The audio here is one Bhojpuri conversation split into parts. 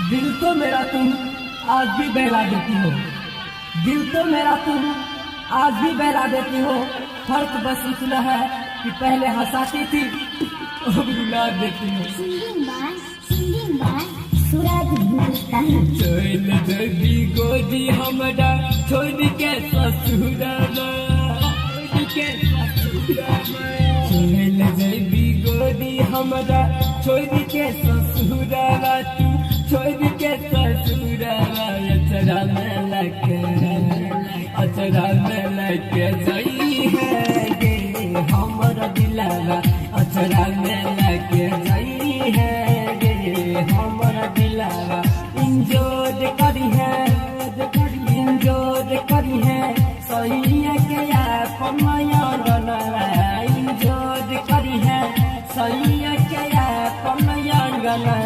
दिल तो मेरा तुम आज भी बहला देती हो, दिल तो मेरा तुम आज भी बहला देती हो। फर्क बस इतना है कि पहले हंसाती थी अब रुला देती हो। चल जल्दी गोदी हमरा छोड़ के ससुराला, चल जल्दी गोदी हमरा छोड़ के ससुराला, तू छोड़ के ससुराला। अचरा में लगे जाई है गे हमरा दिलाला, अचरा में लगे जाई है गे हमरा दिलाला। इंजोर करी है सही के पमया गला, इंजोर करी है सही के पमया गला।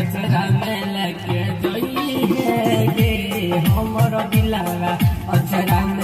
अचरा में लगे जाई है गे हमरा दिलाला, अचरा में